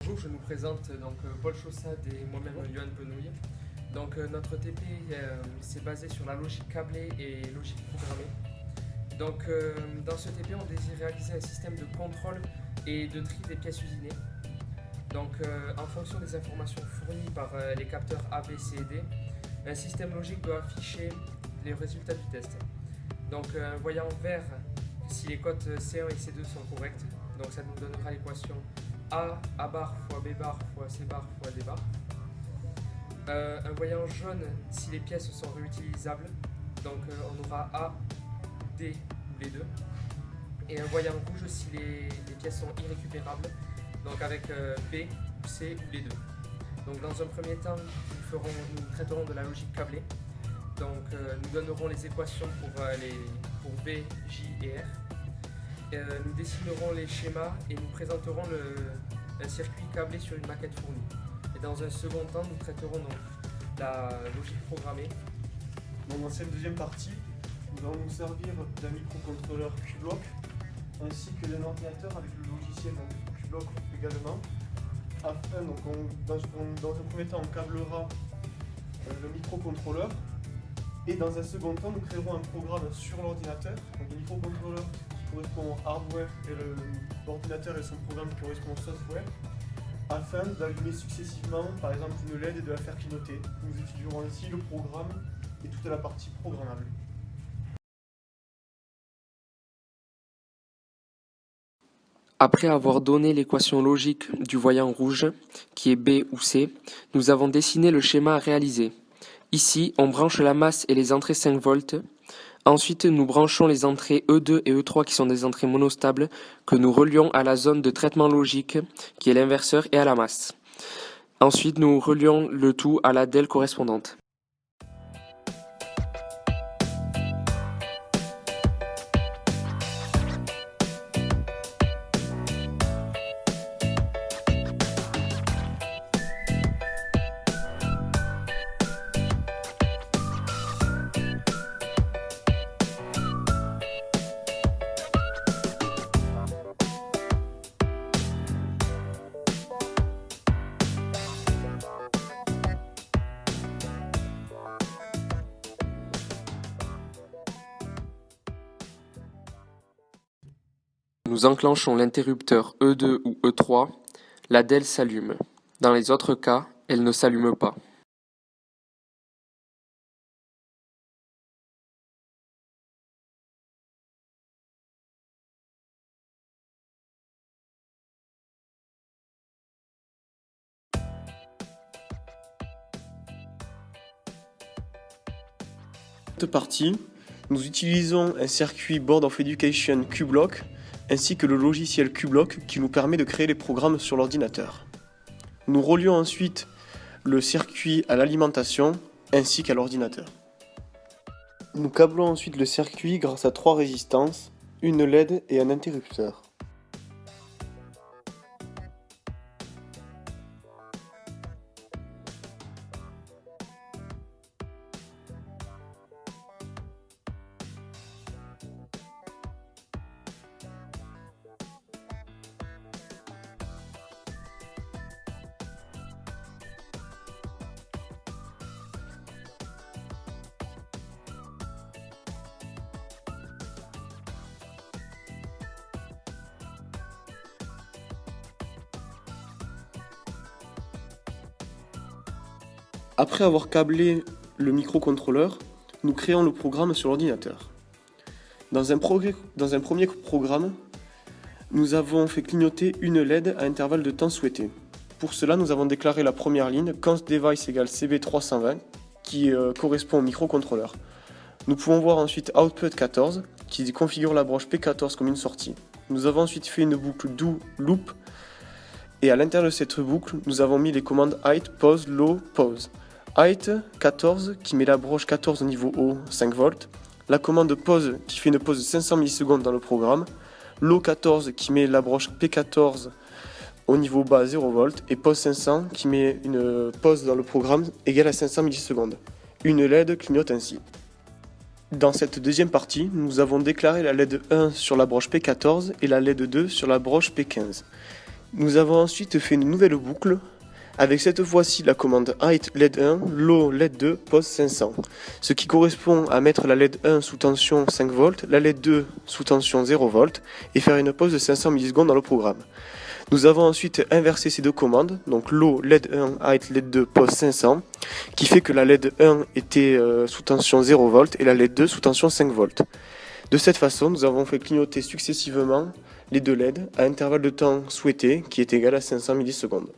Bonjour, je nous présente Paul Chaussade et moi-même Yoann Penouille. Notre TP c'est basé sur la logique câblée et logique programmée. Dans ce TP, on désire réaliser un système de contrôle et de tri des pièces usinées. En fonction des informations fournies par les capteurs A, B, C et D, un système logique doit afficher les résultats du test. Un voyant vert si les cotes C1 et C2 sont correctes. Ça nous donnera l'équation A bar fois B bar fois C bar fois D bar. Un voyant jaune si les pièces sont réutilisables. On aura A, D ou les deux. Et un voyant rouge si les pièces sont irrécupérables. Avec B ou C ou les deux. Dans un premier temps, nous traiterons de la logique câblée. Nous donnerons les équations pour B, J et R. Nous dessinerons les schémas et nous présenterons un circuit câblé sur une maquette fournie. Et dans un second temps, nous traiterons la logique programmée. Dans cette deuxième partie, nous allons nous servir d'un microcontrôleur Q-Block ainsi que d'un ordinateur avec le logiciel Q-Block également. Dans un premier temps, on câblera le microcontrôleur et dans un second temps, nous créerons un programme sur l'ordinateur. Le microcontrôleur qui correspond au hardware et l'ordinateur et son programme qui correspond au software, afin d'allumer successivement, par exemple, une LED et de la faire clignoter. Nous étudierons ainsi le programme et toute la partie programmable. Après avoir donné l'équation logique du voyant rouge, qui est B ou C, nous avons dessiné le schéma à réaliser. Ici, on branche la masse et les entrées 5 volts. Ensuite, nous branchons les entrées E2 et E3 qui sont des entrées monostables que nous relions à la zone de traitement logique, qui est l'inverseur, et à la masse. Ensuite, nous relions le tout à la DEL correspondante. Nous enclenchons l'interrupteur E2 ou E3, la DEL s'allume. Dans les autres cas, elle ne s'allume pas. Dans cette partie, nous utilisons un circuit Board of Education Q-Block ainsi que le logiciel Q-Block qui nous permet de créer les programmes sur l'ordinateur. Nous relions ensuite le circuit à l'alimentation ainsi qu'à l'ordinateur. Nous câblons ensuite le circuit grâce à 3 résistances, une LED et un interrupteur. Après avoir câblé le microcontrôleur, nous créons le programme sur l'ordinateur. Dans un premier programme, nous avons fait clignoter une LED à intervalle de temps souhaité. Pour cela, nous avons déclaré la première ligne constDevice égale CB320 qui correspond au microcontrôleur. Nous pouvons voir ensuite output 14 qui configure la broche P14 comme une sortie. Nous avons ensuite fait une boucle do loop et à l'intérieur de cette boucle, nous avons mis les commandes height, pause, low, pause. Height 14 qui met la broche 14 au niveau haut 5 volts, la commande pause qui fait une pause de 500 millisecondes dans le programme, low 14 qui met la broche P14 au niveau bas 0 volts et pause 500 qui met une pause dans le programme égale à 500 millisecondes. Une LED clignote ainsi. Dans cette deuxième partie, nous avons déclaré la LED 1 sur la broche P14 et la LED 2 sur la broche P15. Nous avons ensuite fait une nouvelle boucle avec cette fois-ci la commande height LED 1, low LED 2, pose 500, ce qui correspond à mettre la LED 1 sous tension 5 volts, la LED 2 sous tension 0 volts et faire une pause de 500 millisecondes dans le programme. Nous avons ensuite inversé ces deux commandes, donc low LED 1, height LED 2, pose 500, qui fait que la LED 1 était sous tension 0 volts et la LED 2 sous tension 5 volts. De cette façon, nous avons fait clignoter successivement les deux LED à intervalle de temps souhaité qui est égal à 500 millisecondes.